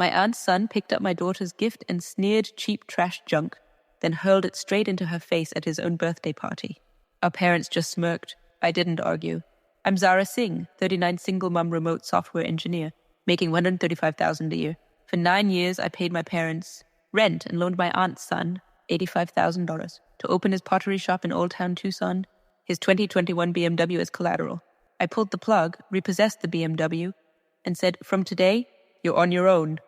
My aunt's son picked up my daughter's gift and sneered cheap trash junk, then hurled it straight into her face at his own birthday party. Our parents just smirked. I didn't argue. I'm Zara Singh, 39 single-mom remote software engineer, making $135,000 a year. For 9 years, I paid my parents rent and loaned my aunt's son $85,000 to open his pottery shop in Old Town Tucson, his 2021 BMW as collateral. I pulled the plug, repossessed the BMW, and said, "From today, you're on your own."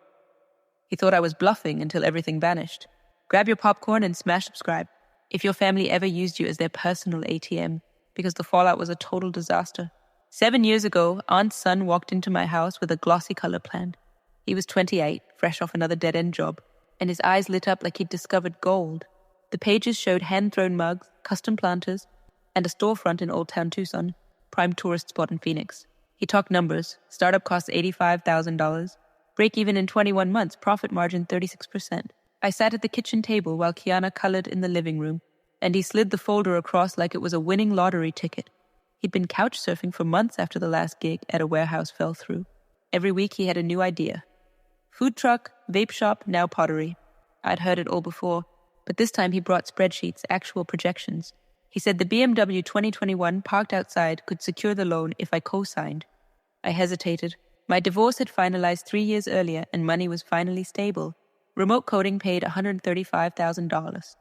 He thought I was bluffing until everything vanished. Grab your popcorn and smash subscribe if your family ever used you as their personal ATM, because the fallout was a total disaster. 7 years ago, Aunt's son walked into my house with a glossy color plan. He was 28, fresh off another dead-end job, and his eyes lit up like he'd discovered gold. The pages showed hand-thrown mugs, custom planters, and a storefront in Old Town Tucson, prime tourist spot in Phoenix. He talked numbers. Startup costs $85,000. Break even in 21 months, profit margin 36%. I sat at the kitchen table while Kiana colored in the living room, and he slid the folder across like it was a winning lottery ticket. He'd been couch surfing for months after the last gig at a warehouse fell through. Every week he had a new idea. Food truck, vape shop, now pottery. I'd heard it all before, but this time he brought spreadsheets, actual projections. He said the BMW 2021 parked outside could secure the loan if I co-signed. I hesitated. My divorce had finalized 3 years earlier and money was finally stable. Remote coding paid $135,000.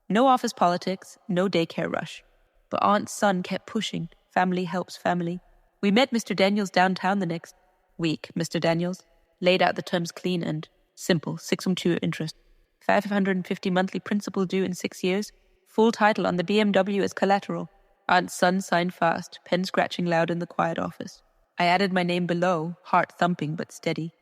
No office politics, no daycare rush. But Aunt's son kept pushing. Family helps family. We met Mr. Daniels downtown the next week. Mr. Daniels laid out the terms clean and simple, 6-2 interest. 550 monthly principal due in 6 years. Full title on the BMW as collateral. Aunt's son signed fast, pen scratching loud in the quiet office. I added my name below, heart thumping but steady.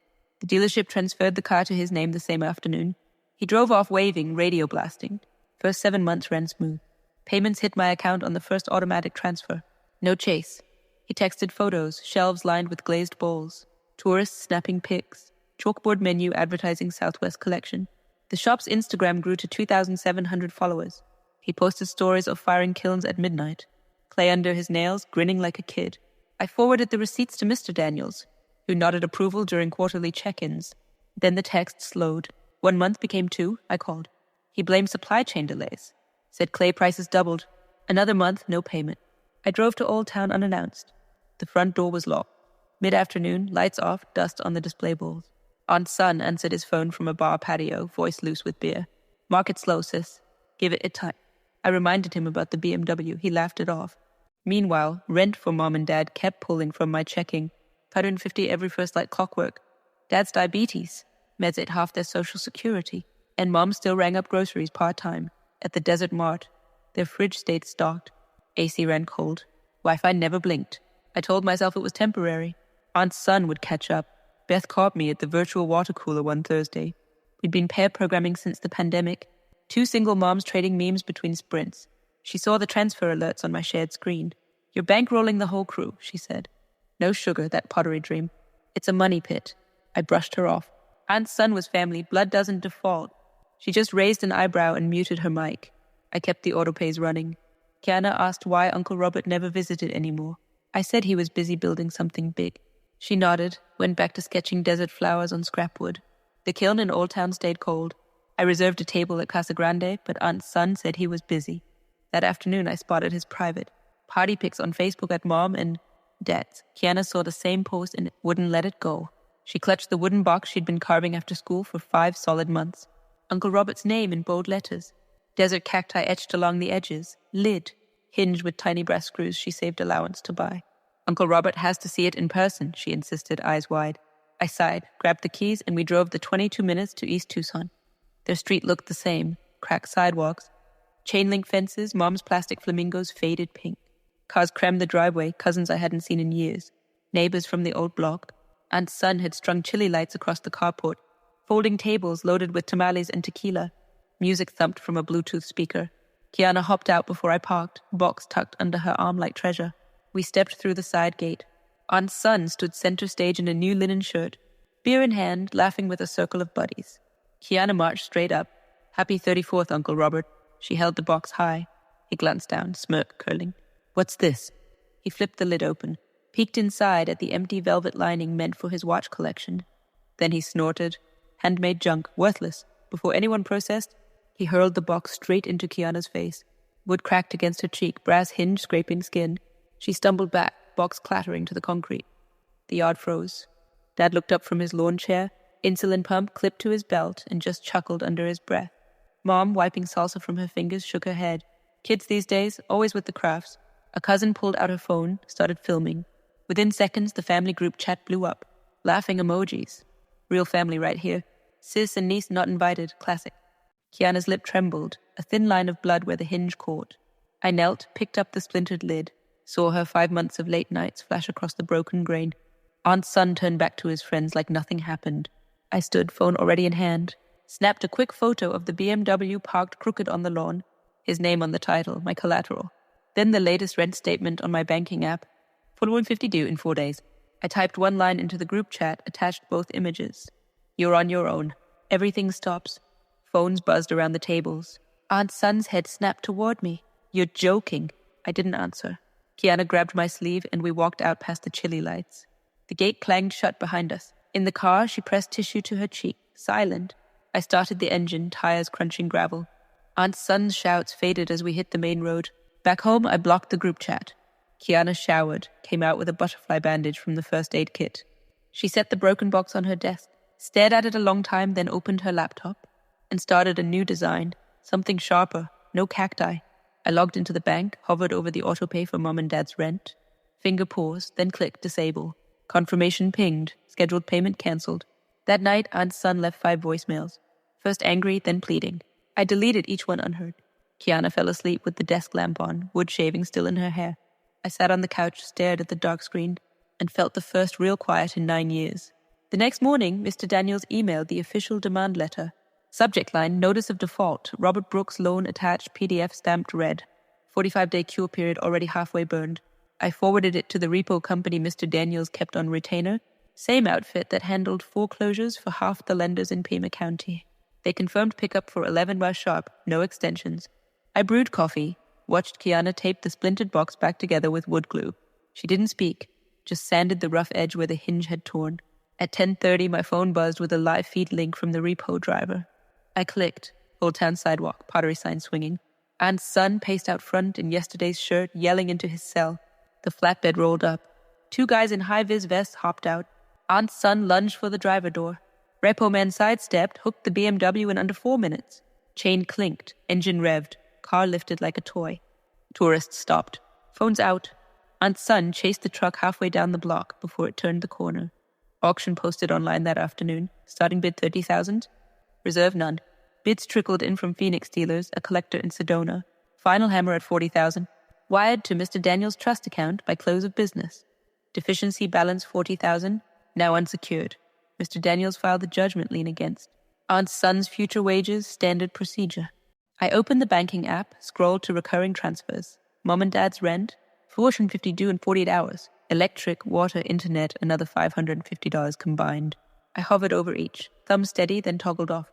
The dealership transferred the car to his name the same afternoon. He drove off waving, radio blasting. First 7 months ran smooth. Payments hit my account on the first automatic transfer. No chase. He texted photos, shelves lined with glazed bowls. Tourists snapping pics. Chalkboard menu advertising Southwest Collection. The shop's Instagram grew to 2,700 followers. He posted stories of firing kilns at midnight. Clay under his nails, grinning like a kid. I forwarded the receipts to Mr. Daniels, who nodded approval during quarterly check-ins. Then the text slowed. 1 month became 2, I called. He blamed supply chain delays. Said clay prices doubled. Another month, no payment. I drove to Old Town unannounced. The front door was locked. Mid-afternoon, lights off, dust on the display bowls. Aunt's son answered his phone from a bar patio, voice loose with beer. "Market slow, sis. Give it a time." I reminded him about the BMW. He laughed it off. Meanwhile, rent for Mom and Dad kept pulling from my checking. $150 every first like clockwork. Dad's diabetes. Meds ate half their social security. And Mom still rang up groceries part-time. At the Desert Mart. Their fridge stayed stocked. AC ran cold. Wi-Fi never blinked. I told myself it was temporary. Aunt's son would catch up. Beth caught me at the virtual water cooler one Thursday. We'd been pair programming since the pandemic. 2 single moms trading memes between sprints. She saw the transfer alerts on my shared screen. "You're bankrolling the whole crew," she said. "No sugar, that pottery dream. It's a money pit." I brushed her off. Aunt's son was family. Blood doesn't default. She just raised an eyebrow and muted her mic. I kept the autopays running. Kiana asked why Uncle Robert never visited anymore. I said he was busy building something big. She nodded, went back to sketching desert flowers on scrap wood. The kiln in Old Town stayed cold. I reserved a table at Casa Grande, but Aunt's son said he was busy. That afternoon, I spotted his private. Party pics on Facebook at Mom and Dad's. Kiana saw the same post and wouldn't let it go. She clutched the wooden box she'd been carving after school for 5 solid months. Uncle Robert's name in bold letters. Desert cacti etched along the edges. Lid. Hinge with tiny brass screws she saved allowance to buy. "Uncle Robert has to see it in person," she insisted, eyes wide. I sighed, grabbed the keys, and we drove the 22 minutes to East Tucson. Their street looked the same. Cracked sidewalks. Chain-link fences, Mom's plastic flamingos faded pink. Cars crammed the driveway, cousins I hadn't seen in years. Neighbors from the old block. Aunt's son had strung chili lights across the carport. Folding tables loaded with tamales and tequila. Music thumped from a Bluetooth speaker. Kiana hopped out before I parked, box tucked under her arm like treasure. We stepped through the side gate. Aunt's son stood center stage in a new linen shirt, beer in hand, laughing with a circle of buddies. Kiana marched straight up. "Happy 34th, Uncle Robert." She held the box high. He glanced down, smirk curling. "What's this?" He flipped the lid open, peeked inside at the empty velvet lining meant for his watch collection. Then he snorted. Handmade junk, worthless. Before anyone processed, he hurled the box straight into Kiana's face. Wood cracked against her cheek, brass hinge scraping skin. She stumbled back, box clattering to the concrete. The yard froze. Dad looked up from his lawn chair, insulin pump clipped to his belt, and just chuckled under his breath. Mom, wiping salsa from her fingers, shook her head. Kids these days, always with the crafts. A cousin pulled out her phone, started filming. Within seconds, the family group chat blew up. Laughing emojis. Real family right here. Sis and niece not invited, classic. Kiana's lip trembled, a thin line of blood where the hinge caught. I knelt, picked up the splintered lid, saw her 5 months of late nights flash across the broken grain. Aunt's son turned back to his friends like nothing happened. I stood, phone already in hand, snapped a quick photo of the BMW parked crooked on the lawn, his name on the title, my collateral. Then the latest rent statement on my banking app. $41.50 due in 4 days. I typed one line into the group chat, attached both images. You're on your own. Everything stops. Phones buzzed around the tables. Aunt's son's head snapped toward me. You're joking. I didn't answer. Kiana grabbed my sleeve and we walked out past the chilly lights. The gate clanged shut behind us. In the car, she pressed tissue to her cheek, silent. I started the engine, tires crunching gravel. Aunt's son's shouts faded as we hit the main road. Back home, I blocked the group chat. Kiana showered, came out with a butterfly bandage from the first aid kit. She set the broken box on her desk, stared at it a long time, then opened her laptop and started a new design, something sharper, no cacti. I logged into the bank, hovered over the autopay for Mom and Dad's rent. Finger paused, then clicked disable. Confirmation pinged, scheduled payment cancelled. That night, Aunt's son left 5 voicemails. First angry, then pleading. I deleted each one unheard. Kiana fell asleep with the desk lamp on, wood shaving still in her hair. I sat on the couch, stared at the dark screen, and felt the first real quiet in 9 years. The next morning, Mr. Daniels emailed the official demand letter. Subject line, Notice of Default, Robert Brooks loan attached, PDF stamped red. 45-day cure period already halfway burned. I forwarded it to the repo company Mr. Daniels kept on retainer, same outfit that handled foreclosures for half the lenders in Pima County. They confirmed pickup for 11 by sharp, no extensions. I brewed coffee, watched Kiana tape the splintered box back together with wood glue. She didn't speak, just sanded the rough edge where the hinge had torn. At 10:30, my phone buzzed with a live feed link from the repo driver. I clicked. Old Town sidewalk, pottery sign swinging. Aunt's son paced out front in yesterday's shirt, yelling into his cell. The flatbed rolled up. 2 guys in high-vis vests hopped out. Aunt's son lunged for the driver door. Repo man sidestepped, hooked the BMW in under 4 minutes. Chain clinked, engine revved, car lifted like a toy. Tourists stopped. Phones out. Aunt's son chased the truck halfway down the block before it turned the corner. Auction posted online that afternoon. Starting bid $30,000. Reserve none. Bids trickled in from Phoenix dealers, a collector in Sedona. Final hammer at $40,000. Wired to Mr. Daniels' trust account by close of business. Deficiency balance $40,000, now unsecured. Mr. Daniels filed the judgment lien against. Aunt's son's future wages, standard procedure. I opened the banking app, scrolled to recurring transfers. Mom and Dad's rent, $450 due in 48 hours. Electric, water, internet, another $550 combined. I hovered over each, thumb steady, then toggled off.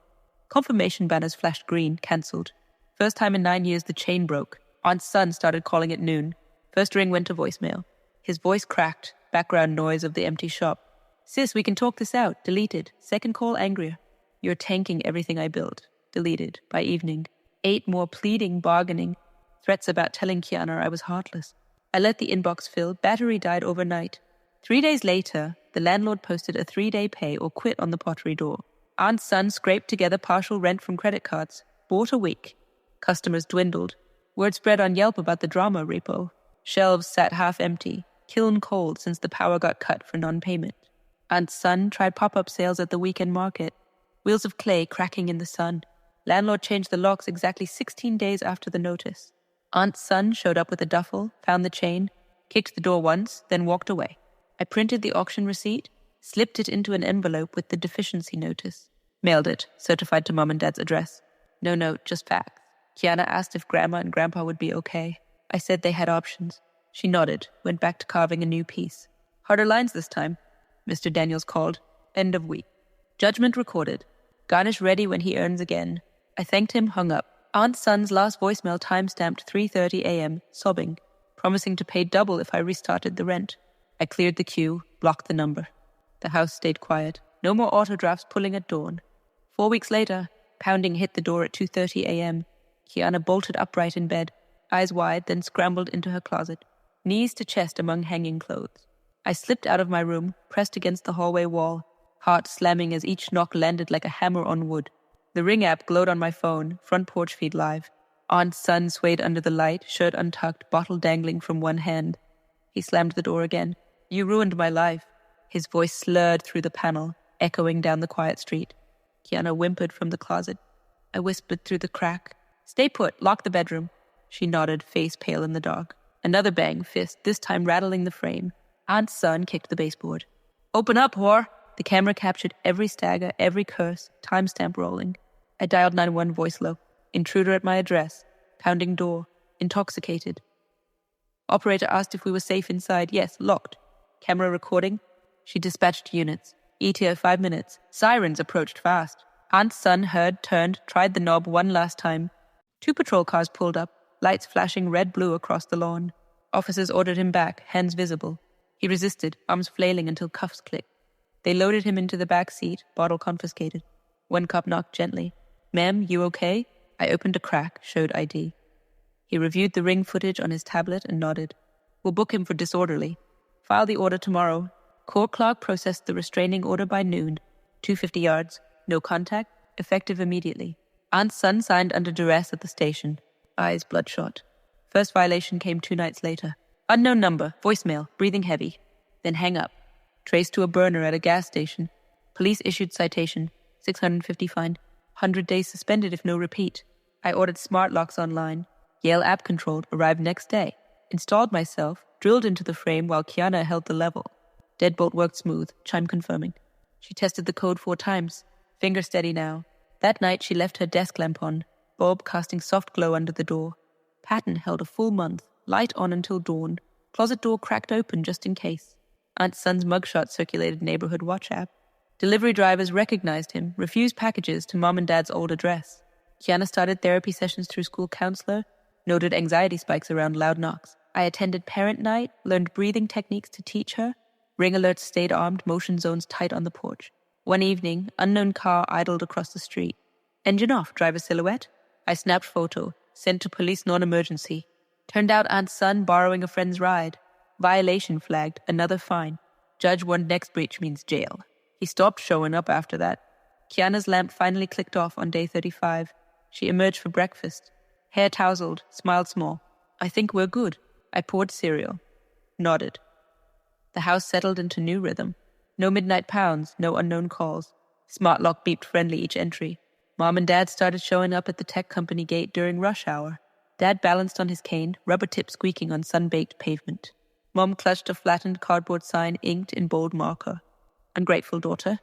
Confirmation banners flashed green, cancelled. First time in 9 years the chain broke. Aunt's son started calling at noon. First ring went to voicemail. His voice cracked, background noise of the empty shop. Sis, we can talk this out. Deleted. Second call, angrier. You're tanking everything I built. Deleted. By evening. 8 more pleading, bargaining. Threats about telling Kiana I was heartless. I let the inbox fill. Battery died overnight. 3 days later, the landlord posted a 3-day pay or quit on the pottery door. Aunt's son scraped together partial rent from credit cards. Bought a week. Customers dwindled. Word spread on Yelp about the drama repo. Shelves sat half empty, kiln cold since the power got cut for non-payment. Aunt's son tried pop-up sales at the weekend market. Wheels of clay cracking in the sun. Landlord changed the locks exactly 16 days after the notice. Aunt's son showed up with a duffel, found the chain, kicked the door once, then walked away. I printed the auction receipt, slipped it into an envelope with the deficiency notice. Mailed it, certified to Mom and Dad's address. No note, just facts. Kiana asked if Grandma and Grandpa would be okay. I said they had options. She nodded, went back to carving a new piece. Harder lines this time. Mr. Daniels called. End of week. Judgment recorded. Garnish ready when he earns again. I thanked him, hung up. Aunt's son's last voicemail time-stamped 3:30 a.m., sobbing, promising to pay double if I restarted the rent. I cleared the queue, blocked the number. The house stayed quiet. No more auto drafts pulling at dawn. 4 weeks later, pounding hit the door at 2:30 a.m. Kiana bolted upright in bed, eyes wide, then scrambled into her closet, knees to chest among hanging clothes. I slipped out of my room, pressed against the hallway wall, heart slamming as each knock landed like a hammer on wood. The Ring app glowed on my phone, front porch feed live. Aunt's son swayed under the light, shirt untucked, bottle dangling from one hand. He slammed the door again. "You ruined my life." His voice slurred through the panel, echoing down the quiet street. Kiana whimpered from the closet. I whispered through the crack, "Stay put, lock the bedroom." She nodded, face pale in the dark. Another bang, fist, this time rattling the frame. Aunt's son kicked the baseboard. "Open up, whore!" The camera captured every stagger, every curse, timestamp rolling. I dialed 911 voice low. Intruder at my address. Pounding door. Intoxicated. Operator asked if we were safe inside. Yes, locked. Camera recording. She dispatched units. ETA 5 minutes. Sirens approached fast. Aunt's son heard, turned, tried the knob one last time. 2 patrol cars pulled up, lights flashing red-blue across the lawn. Officers ordered him back, hands visible. He resisted, arms flailing until cuffs clicked. They loaded him into the back seat, bottle confiscated. One cop knocked gently. "Ma'am, you okay?" I opened a crack, showed ID. He reviewed the Ring footage on his tablet and nodded. "We'll book him for disorderly. File the order tomorrow." Court clerk processed the restraining order by noon. 250 yards. No contact. Effective immediately. Aunt's son signed under duress at the station. Eyes bloodshot. First violation came 2 nights later. Unknown number. Voicemail. Breathing heavy. Then hang up. Traced to a burner at a gas station. Police issued citation. 650 fine. 100 days suspended if no repeat. I ordered smart locks online. Yale app controlled. Arrived next day. Installed myself. Drilled into the frame while Kiana held the level. Deadbolt worked smooth. Chime confirming. She tested the code 4 times. Finger steady now. That night she left her desk lamp on. Bulb casting soft glow under the door. Pattern held a full month. Light on until dawn. Closet door cracked open just in case. Aunt's son's mugshot circulated neighborhood watch app. Delivery drivers recognized him, refused packages to mom and dad's old address. Kiana started therapy sessions through school counselor, noted anxiety spikes around loud knocks. I attended parent night, learned breathing techniques to teach her. Ring alerts stayed armed, motion zones tight on the porch. One evening, unknown car idled across the street. Engine off, driver silhouette. I snapped photo, sent to police non-emergency. Turned out Aunt's son borrowing a friend's ride. Violation flagged, another fine. Judge warned next breach means jail. He stopped showing up after that. Kiana's lamp finally clicked off on day 35. She emerged for breakfast. Hair tousled, smiled small. "I think we're good." I poured cereal. Nodded. The house settled into new rhythm. No midnight pounds, no unknown calls. Smart lock beeped friendly each entry. Mom and Dad started showing up at the tech company gate during rush hour. Dad balanced on his cane, rubber tip squeaking on sun-baked pavement. Mom clutched a flattened cardboard sign inked in bold marker. "Ungrateful daughter."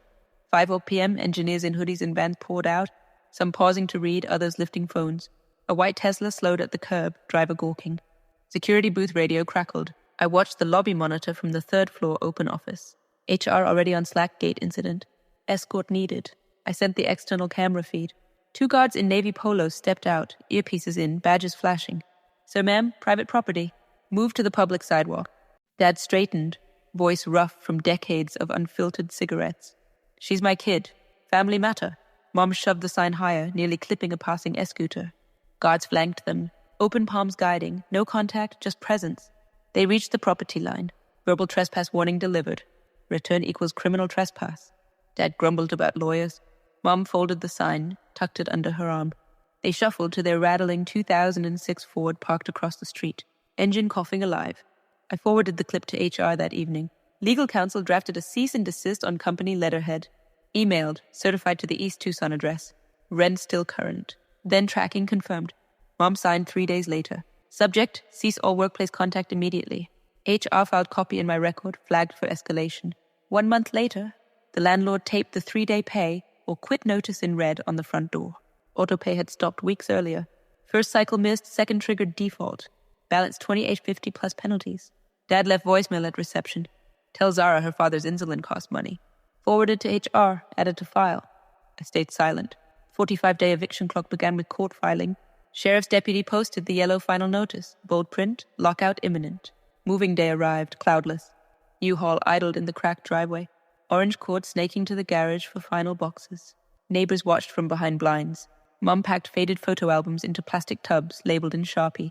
5 p.m., engineers in hoodies and vans poured out, some pausing to read, others lifting phones. A white Tesla slowed at the curb, driver gawking. Security booth radio crackled. I watched the lobby monitor from the 3rd floor open office. HR already on Slack gate incident. Escort needed. I sent the external camera feed. 2 guards in navy polos stepped out, earpieces in, badges flashing. "Sir, ma'am, private property." Moved to the public sidewalk. Dad straightened, voice rough from decades of unfiltered cigarettes. "She's my kid. Family matter." Mom shoved the sign higher, nearly clipping a passing e-scooter. Guards flanked them, open palms guiding, no contact, just presence. They reached the property line. Verbal trespass warning delivered. Return equals criminal trespass. Dad grumbled about lawyers. Mom folded the sign, tucked it under her arm. They shuffled to their rattling 2006 Ford parked across the street, engine coughing alive. I forwarded the clip to HR that evening. Legal counsel drafted a cease and desist on company letterhead. Emailed, certified to the East Tucson address. Rent still current. Then tracking confirmed. Mom signed 3 days later. Subject, cease all workplace contact immediately. HR filed copy in my record, flagged for escalation. 1 month later, the landlord taped the 3-day pay or quit notice in red on the front door. Autopay had stopped weeks earlier. First cycle missed, second triggered default. Balance $28.50 plus penalties. Dad left voicemail at reception. Tell Zara her father's insulin cost money. Forwarded to HR, added to file. I stayed silent. 45-day eviction clock began with court filing. Sheriff's deputy posted the yellow final notice. Bold print, lockout imminent. Moving day arrived, cloudless. U-Haul idled in the cracked driveway. orange cord snaking to the garage for final boxes. Neighbors watched from behind blinds. Mom packed faded photo albums into plastic tubs labeled in Sharpie.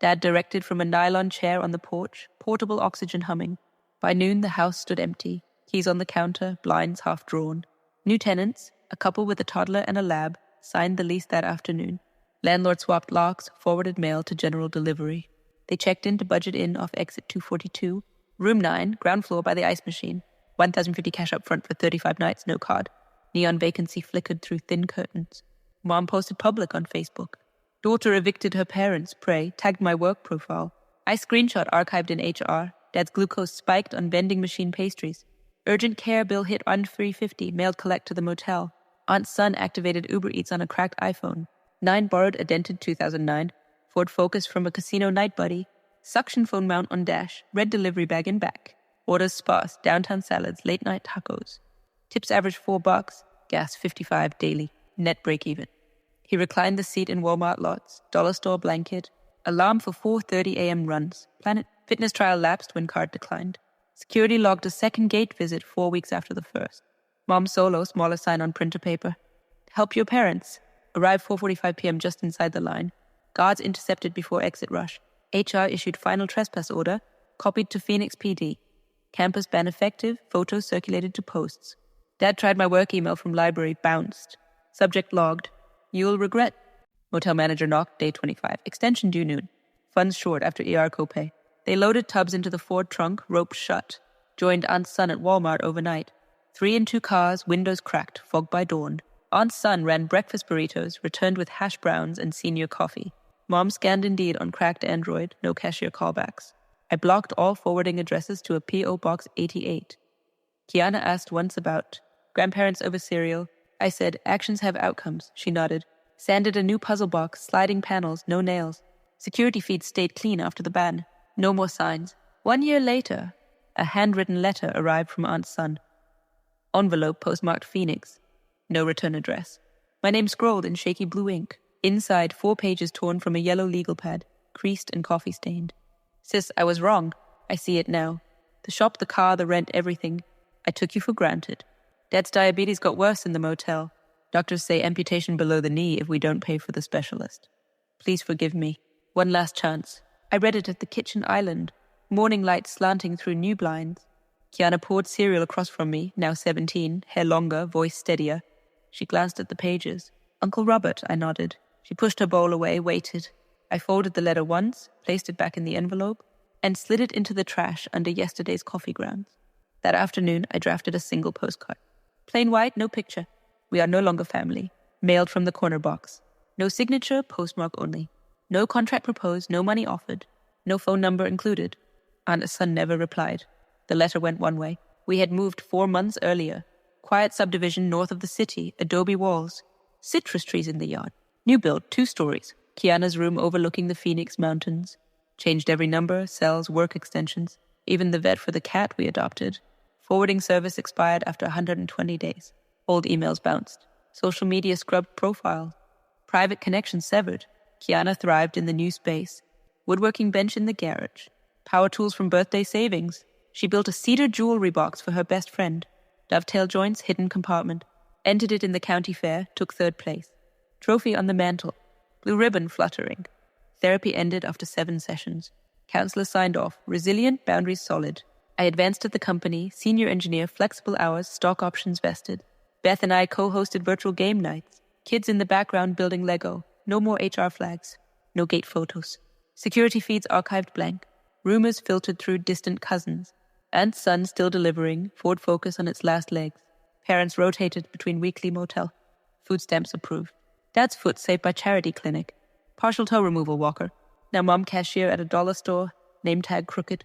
Dad directed from a nylon chair on the porch, portable oxygen humming. By noon, the house stood empty, keys on the counter, blinds half drawn. New tenants, a couple with a toddler and a lab, signed the lease that afternoon. Landlord swapped locks, forwarded mail to general delivery. They checked in to Budget Inn off exit 242. Room 9, ground floor by the ice machine. $1,050 cash up front for 35 nights, no card. Neon vacancy flickered through thin curtains. Mom posted public on Facebook. Daughter evicted her parents, pray, tagged my work profile. I screenshot archived in HR. Dad's glucose spiked on vending machine pastries. Urgent care bill hit on $350, mailed collect to the motel. Aunt's son activated Uber Eats on a cracked iPhone. 9 borrowed a dented 2009. Ford Focus from a casino night buddy. Suction phone mount on dash. Red delivery bag in back. Orders sparse. Downtown salads. Late night tacos. Tips average $4. Gas $55 daily. Net break even. He reclined the seat in Walmart lots. Dollar store blanket. Alarm for 4:30 a.m. runs. Planet Fitness trial lapsed when card declined. Security logged a second gate visit 4 weeks after the first. Mom solo, smaller sign on printer paper. Help your parents. Arrived 4:45 p.m. just inside the line. Guards intercepted before exit rush. HR issued final trespass order, copied to Phoenix PD. Campus ban effective, photos circulated to posts. Dad tried my work email from library, bounced. Subject logged. You'll regret. Motel manager knocked, day 25. Extension due noon. Funds short after ER copay. They loaded tubs into the Ford trunk, roped shut. Joined Aunt's son at Walmart overnight. 3 in 2 cars, windows cracked, fog by dawn. Aunt's son ran breakfast burritos, returned with hash browns and senior coffee. Mom scanned Indeed on cracked Android, no cashier callbacks. I blocked all forwarding addresses to a P.O. Box 88. Kiana asked once about grandparents over cereal. I said, actions have outcomes. She nodded. Sanded a new puzzle box, sliding panels, no nails. Security feeds stayed clean after the ban. No more signs. 1 year later, a handwritten letter arrived from Aunt's son. Envelope postmarked Phoenix. No return address. My name scrolled in shaky blue ink. Inside, 4 pages torn from a yellow legal pad, creased and coffee-stained. Sis, I was wrong. I see it now. The shop, the car, the rent, everything. I took you for granted. Dad's diabetes got worse in the motel. Doctors say amputation below the knee if we don't pay for the specialist. Please forgive me. One last chance. I read it at the kitchen island. Morning light slanting through new blinds. Kiana poured cereal across from me, now 17, hair longer, voice steadier. She glanced at the pages. Uncle Robert, I nodded. She pushed her bowl away, waited. I folded the letter once, placed it back in the envelope, and slid it into the trash under yesterday's coffee grounds. That afternoon, I drafted a single postcard. Plain white, no picture. We are no longer family. Mailed from the corner box. No signature, postmark only. No contract proposed, no money offered. No phone number included. Aunt's son never replied. The letter went one way. We had moved 4 months earlier. Quiet subdivision north of the city, adobe walls. Citrus trees in the yard. New build, 2 stories. Kiana's room overlooking the Phoenix Mountains. Changed every number, cells, work extensions. Even the vet for the cat we adopted. Forwarding service expired after 120 days. Old emails bounced. Social media scrubbed profiles. Private connections severed. Kiana thrived in the new space. Woodworking bench in the garage. Power tools from birthday savings. She built a cedar jewelry box for her best friend. Dovetail joints, hidden compartment. Entered it in the county fair, took 3rd place. Trophy on the mantle. Blue ribbon fluttering. Therapy ended after 7 sessions. Counselor signed off. Resilient, boundaries solid. I advanced at the company, senior engineer, flexible hours, stock options vested. Beth and I co-hosted virtual game nights. Kids in the background building Lego. No more HR flags. No gate photos. Security feeds archived blank. Rumors filtered through distant cousins. Aunt's son still delivering, Ford Focus on its last legs. Parents rotated between weekly motel. Food stamps approved. Dad's foot saved by charity clinic. Partial toe removal walker. Now mom cashier at a dollar store. Name tag crooked.